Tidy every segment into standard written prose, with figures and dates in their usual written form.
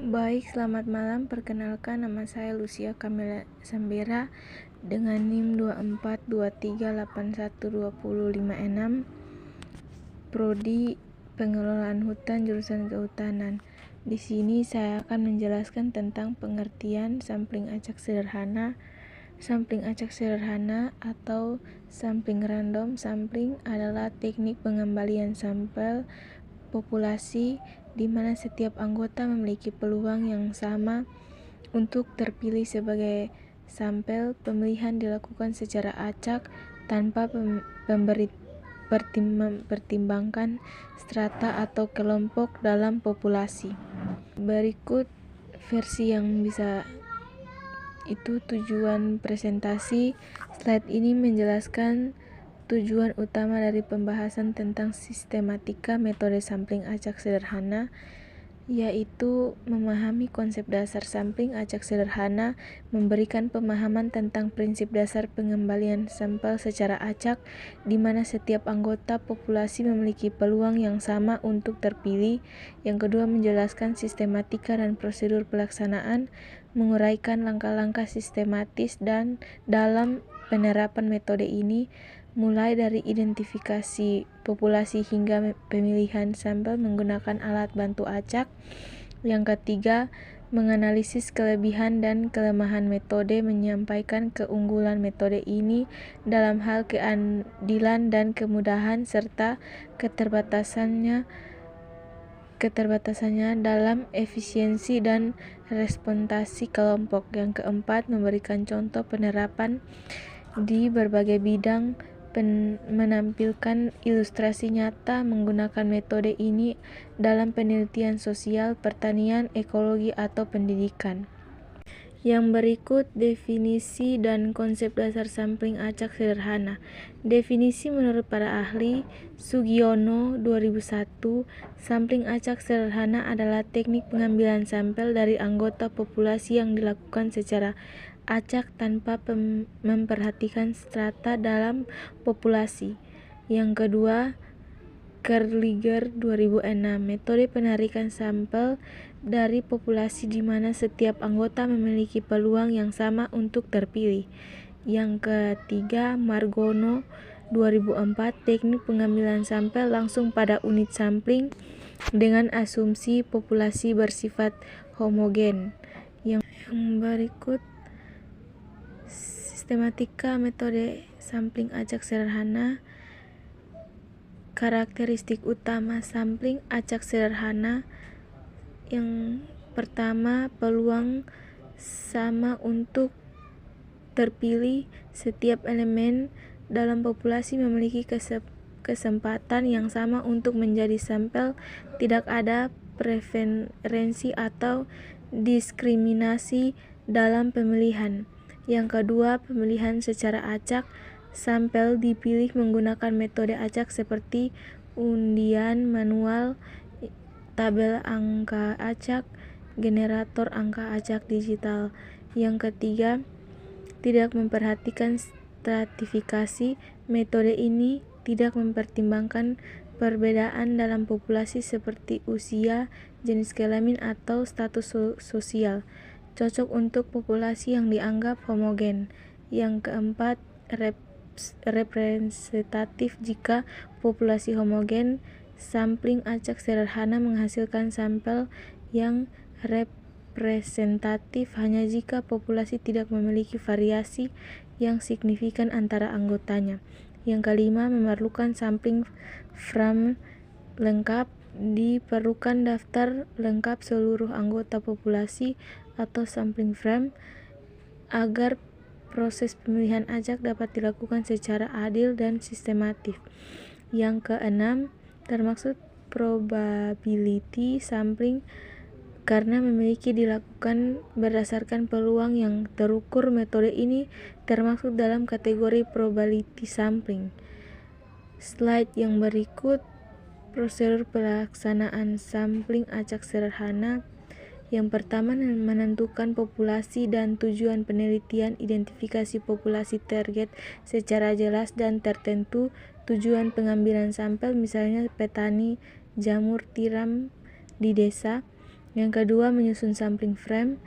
Baik, selamat malam. Perkenalkan, nama saya Lucia Kamila Sambera dengan NIM 2423812056, Prodi Pengelolaan Hutan jurusan Kehutanan. Di sini saya akan menjelaskan tentang pengertian sampling acak sederhana. Sampling acak sederhana atau sampling random sampling adalah teknik pengembalian sampel populasi di mana setiap anggota memiliki peluang yang sama untuk terpilih sebagai sampel. Pemilihan dilakukan secara acak tanpa mempertimbangkan strata atau kelompok dalam populasi. Berikut versi yang bisa itu tujuan presentasi. Slide ini menjelaskan tujuan utama dari pembahasan tentang sistematika metode sampling acak sederhana, yaitu memahami konsep dasar sampling acak sederhana, memberikan pemahaman tentang prinsip dasar pengembalian sampel secara acak, di mana setiap anggota populasi memiliki peluang yang sama untuk terpilih. Yang kedua, menjelaskan sistematika dan prosedur pelaksanaan, menguraikan langkah-langkah sistematis dan dalam penerapan metode ini, mulai dari identifikasi populasi hingga pemilihan sampel menggunakan alat bantu acak. Yang ketiga, menganalisis kelebihan dan kelemahan metode, menyampaikan keunggulan metode ini dalam hal keadilan dan kemudahan serta keterbatasannya dalam efisiensi dan responstasi kelompok. Yang keempat, memberikan contoh penerapan di berbagai bidang, menampilkan ilustrasi nyata menggunakan metode ini dalam penelitian sosial, pertanian, ekologi, atau pendidikan. Yang berikut definisi dan konsep dasar sampling acak sederhana. Definisi menurut para ahli: Sugiono 2001, sampling acak sederhana adalah teknik pengambilan sampel dari anggota populasi yang dilakukan secara acak tanpa memperhatikan strata dalam populasi. Yang kedua, Kerliger 2006, metode penarikan sampel dari populasi di mana setiap anggota memiliki peluang yang sama untuk terpilih. Yang ketiga, Margono 2004, teknik pengambilan sampel langsung pada unit sampling dengan asumsi populasi bersifat homogen. Yang berikut sistematika metode sampling acak sederhana. Karakteristik utama sampling acak sederhana: yang pertama, peluang sama untuk terpilih. Setiap elemen dalam populasi memiliki kesempatan yang sama untuk menjadi sampel, tidak ada preferensi atau diskriminasi dalam pemilihan. Yang kedua, pemilihan secara acak. Sampel dipilih menggunakan metode acak seperti undian manual, tabel angka acak, generator angka acak digital. Yang ketiga, tidak memperhatikan stratifikasi. Metode ini tidak mempertimbangkan perbedaan dalam populasi seperti usia, jenis kelamin, atau status sosial. Cocok untuk populasi yang dianggap homogen. Yang keempat, representatif. Jika populasi homogen, sampling acak sederhana menghasilkan sampel yang representatif hanya jika populasi tidak memiliki variasi yang signifikan antara anggotanya. Yang kelima, memerlukan sampling frame lengkap. Diperlukan daftar lengkap seluruh anggota populasi atau sampling frame agar proses pemilihan acak dapat dilakukan secara adil dan sistematis. Yang keenam, termasuk probability sampling karena memiliki dilakukan berdasarkan peluang yang terukur. Metode ini termasuk dalam kategori probability sampling. Slide yang berikut prosedur pelaksanaan sampling acak sederhana. Yang pertama, menentukan populasi dan tujuan penelitian. Identifikasi populasi target secara jelas dan tertentu. Tujuan pengambilan sampel, misalnya petani jamur tiram di desa. Yang kedua, menyusun sampling frame.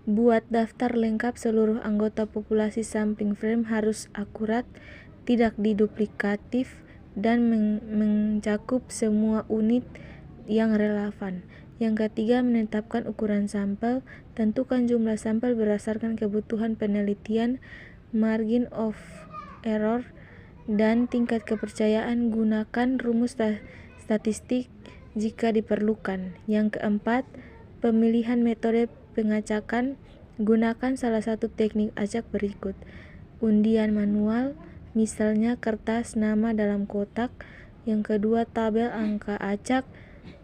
Buat daftar lengkap seluruh anggota populasi. Sampling frame harus akurat, tidak diduplikatif, dan mencakup semua unit yang relevan. Yang ketiga, menetapkan ukuran sampel. Tentukan jumlah sampel berdasarkan kebutuhan penelitian, margin of error, dan tingkat kepercayaan. Gunakan rumus statistik jika diperlukan. Yang keempat, pemilihan metode pengacakan. Gunakan salah satu teknik acak berikut: undian manual, misalnya kertas nama dalam kotak. Yang kedua, tabel angka acak,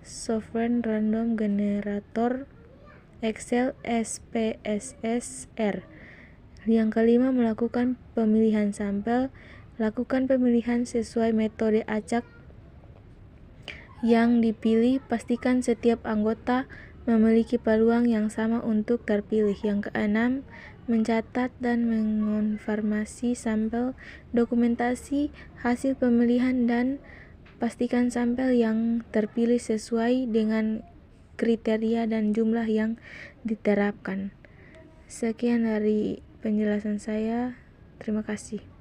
software random generator, Excel, SPSS, Yang kelima, melakukan pemilihan sampel. Lakukan pemilihan sesuai metode acak yang dipilih. Pastikan setiap anggota memiliki peluang yang sama untuk terpilih. Yang keenam, mencatat dan mengonfirmasi sampel. Dokumentasi hasil pemilihan dan pastikan sampel yang terpilih sesuai dengan kriteria dan jumlah yang diterapkan. Sekian dari penjelasan saya. Terima kasih.